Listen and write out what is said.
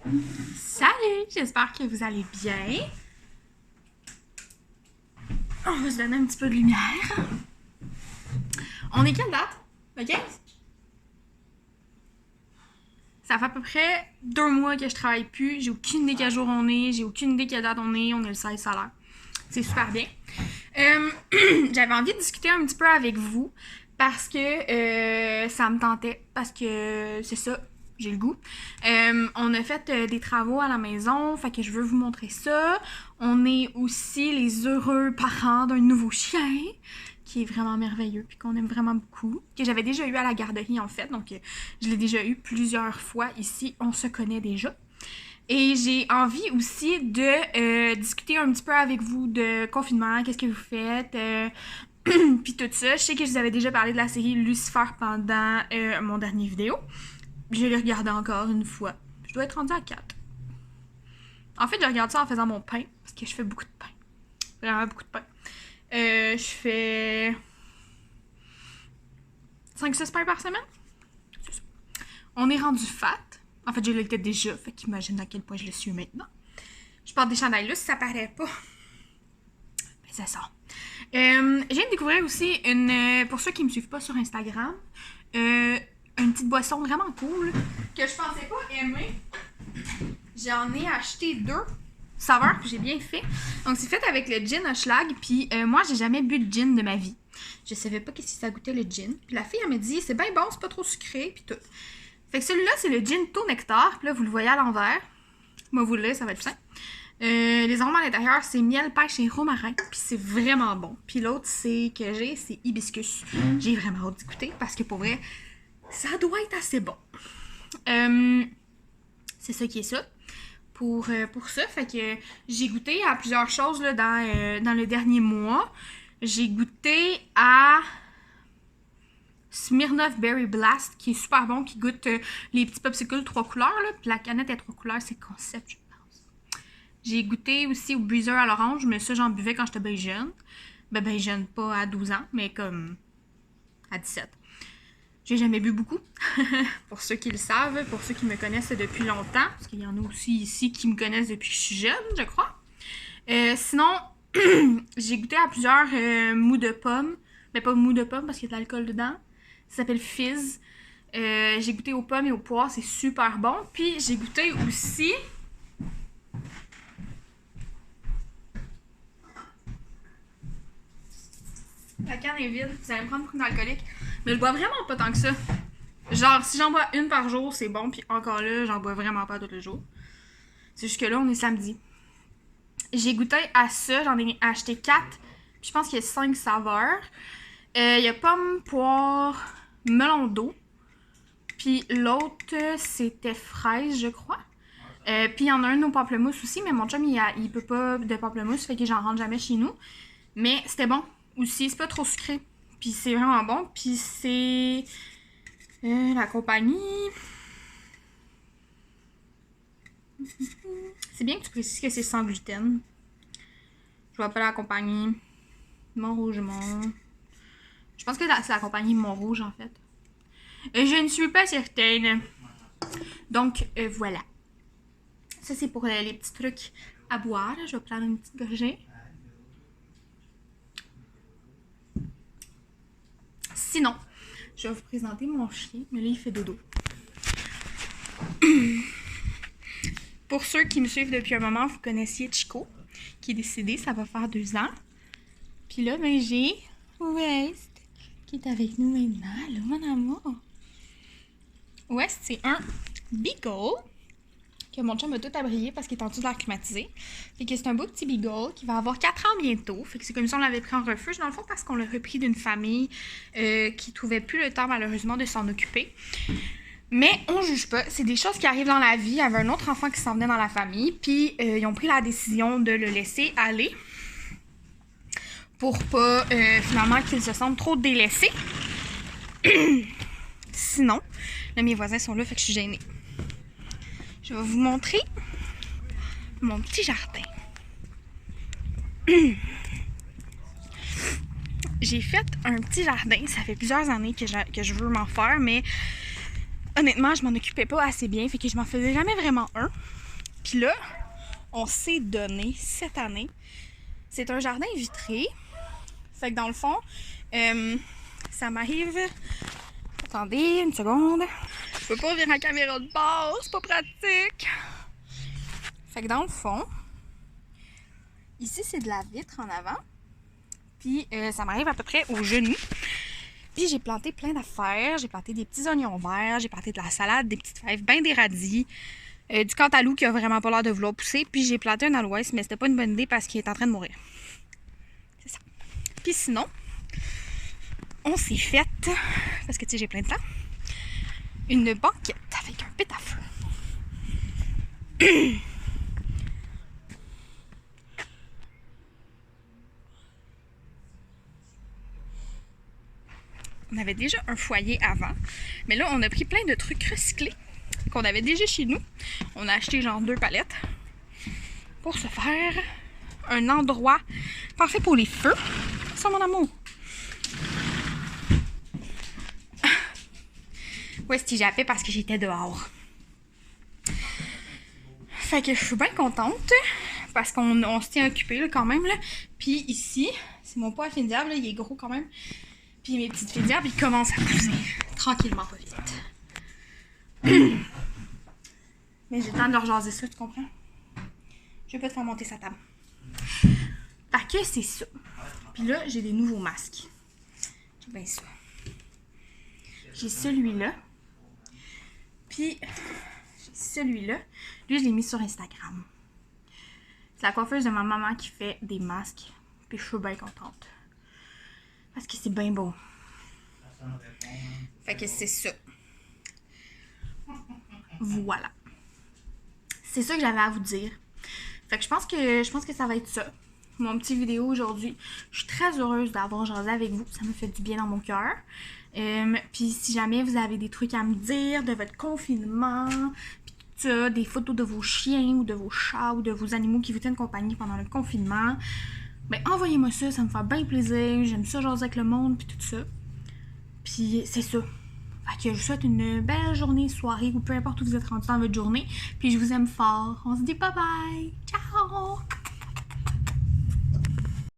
Salut, j'espère que vous allez bien. On va se donner un petit peu de lumière. On est quelle date? Le 15? Ça fait à peu près 2 mois que je travaille plus. J'ai aucune idée quel jour on est. J'ai aucune idée quelle date on est. On est le 16 salaire. C'est super bien. J'avais envie de discuter un petit peu avec vous parce que ça me tentait. Parce que c'est ça, j'ai le goût. On a fait des travaux à la maison, fait que je veux vous montrer ça. On est aussi les heureux parents d'un nouveau chien qui est vraiment merveilleux puis qu'on aime vraiment beaucoup, que j'avais déjà eu à la garderie en fait, donc je l'ai déjà eu plusieurs fois ici, on se connaît déjà. Et j'ai envie aussi de discuter un petit peu avec vous de confinement, qu'est-ce que vous faites, puis tout ça. Je sais que je vous avais déjà parlé de la série Lucifer pendant mon dernier vidéo. Je l'ai regardé encore une fois. Je dois être rendue à 4. En fait, je regarde ça en faisant mon pain, parce que je fais beaucoup de pain. Vraiment beaucoup de pain. Je fais 5-6 pains par semaine. C'est ça. On est rendu fat. En fait, je l'étais déjà, fait qu'imagine à quel point je le suis maintenant. Je porte des chandails là, si ça paraît pas. Mais c'est ça. Je viens de découvrir aussi pour ceux qui me suivent pas sur Instagram, une petite boisson vraiment cool que je pensais pas aimer. J'en ai acheté 2 saveurs que j'ai bien fait. Donc c'est fait avec le gin Hochelag. Puis moi j'ai jamais bu de gin de ma vie. Je savais pas qu'est-ce que ça goûtait le gin. Puis la fille elle me dit c'est bien bon, c'est pas trop sucré puis tout. Fait que celui-là c'est le gin tau nectar. Puis là vous le voyez à l'envers. Moi vous le lire, ça va être plus simple. Les arômes à l'intérieur c'est miel, pêche et romarin. Puis c'est vraiment bon. Puis l'autre c'est hibiscus. J'ai vraiment hâte d'y goûter parce que pour vrai ça doit être assez bon. C'est ça qui est ça. Pour ça, fait que j'ai goûté à plusieurs choses là, dans le dernier mois. J'ai goûté à Smirnoff Berry Blast, qui est super bon, qui goûte les petits popsicles 3 couleurs. Là, puis la canette est 3 couleurs, c'est concept, je pense. J'ai goûté aussi au Breezer à l'orange, mais ça, j'en buvais quand j'étais bien jeune. Ben jeune, pas à 12 ans, mais comme à 17. J'ai jamais bu beaucoup, pour ceux qui le savent, pour ceux qui me connaissent depuis longtemps, parce qu'il y en a aussi ici qui me connaissent depuis que je suis jeune, je crois. Sinon, j'ai goûté à plusieurs mous de pommes, mais pas mous de pommes parce qu'il y a de l'alcool dedans. Ça s'appelle Fizz. J'ai goûté aux pommes et aux poires, c'est super bon. Puis j'ai goûté aussi... La canne est vide, vous allez me prendre beaucoup d'alcoolique. Mais je bois vraiment pas tant que ça. Genre, si j'en bois une par jour, c'est bon. Puis encore là, j'en bois vraiment pas tous les jours. C'est juste que là, on est samedi. J'ai goûté à ça. J'en ai acheté 4. Puis je pense qu'il y a 5 saveurs. Il y a pomme, poire, melon d'eau. Puis l'autre, c'était fraise, je crois. Puis il y en a un au pamplemousse aussi. Mais mon chum, il peut pas de pamplemousse. Fait que j'en rentre jamais chez nous. Mais c'était bon aussi. C'est pas trop sucré. Puis c'est vraiment bon. Puis c'est... la compagnie... C'est bien que tu précises que c'est sans gluten. Je vois pas la compagnie. Montrougemont. Je pense que c'est la compagnie Montrouge, en fait. Je ne suis pas certaine. Donc, voilà. Ça, c'est pour les petits trucs à boire. Je vais prendre une petite gorgée. Sinon, je vais vous présenter mon chien. Mais là, il fait dodo. Pour ceux qui me suivent depuis un moment, vous connaissiez Chico, qui est décédé, ça va faire 2 ans. Puis là, ben j'ai West, qui est avec nous maintenant. Allô, mon amour. West, c'est un Beagle, que mon chum a tout abrié parce qu'il est en dessous de l'air climatisé. Fait que c'est un beau petit Beagle qui va avoir 4 ans bientôt. Fait que c'est comme si on l'avait pris en refuge, dans le fond, parce qu'on l'a repris d'une famille qui trouvait plus le temps, malheureusement, de s'en occuper. Mais on juge pas, c'est des choses qui arrivent dans la vie. Il y avait un autre enfant qui s'en venait dans la famille, puis ils ont pris la décision de le laisser aller pour pas finalement qu'il se sente trop délaissé. Sinon, là mes voisins sont là, fait que je suis gênée. Je vais vous montrer mon petit jardin. J'ai fait un petit jardin, ça fait plusieurs années que je veux m'en faire, mais honnêtement, je m'en occupais pas assez bien, fait que je m'en faisais jamais vraiment un. Puis là, on s'est donné cette année. C'est un jardin vitré. Fait que dans le fond, ça m'arrive... Attendez, une seconde. Je peux pas ouvrir la caméra de bord, c'est pas pratique. Fait que dans le fond, ici c'est de la vitre en avant. Puis ça m'arrive à peu près au genou. Puis j'ai planté plein d'affaires. J'ai planté des petits oignons verts, j'ai planté de la salade, des petites fèves, ben des radis, du cantaloupe qui a vraiment pas l'air de vouloir pousser. Puis j'ai planté un aloès, mais c'était pas une bonne idée parce qu'il est en train de mourir. C'est ça. Puis sinon, on s'est fait, parce que tu sais, j'ai plein de temps, une banquette avec un pit à feu. On avait déjà un foyer avant, mais là, on a pris plein de trucs recyclés qu'on avait déjà chez nous. On a acheté genre 2 palettes pour se faire un endroit parfait pour les feux. Ça, mon amour. Ouais, c'était jappé parce que j'étais dehors. Fait que je suis bien contente parce qu'on se tient occupé là, quand même. Là. Puis ici, c'est mon pot à fin diable, là, il est gros quand même. Puis mes petites filles diables, ils commencent à pousser. Tranquillement, pas vite. Mais j'ai le temps de leur jaser ça, tu comprends? Je vais pas te faire monter sa table. Fait que c'est ça. Puis là, j'ai des nouveaux masques. J'ai bien ça. J'ai celui-là. Puis, j'ai celui-là. Lui, je l'ai mis sur Instagram. C'est la coiffeuse de ma maman qui fait des masques. Puis je suis bien contente. Parce que c'est bien beau. Fait que c'est ça. Voilà. C'est ça que j'avais à vous dire. Fait que je pense que ça va être ça. Mon petit vidéo aujourd'hui. Je suis très heureuse d'avoir jasé avec vous. Ça me fait du bien dans mon cœur. Puis si jamais vous avez des trucs à me dire de votre confinement, puis tout ça, des photos de vos chiens ou de vos chats ou de vos animaux qui vous tiennent compagnie pendant le confinement, ben envoyez-moi ça, ça me fait bien plaisir. J'aime ça jaser avec le monde puis tout ça. Puis c'est ça. Fait que je vous souhaite une belle journée, soirée ou peu importe où vous êtes rendu dans votre journée. Puis je vous aime fort. On se dit bye bye. Ciao!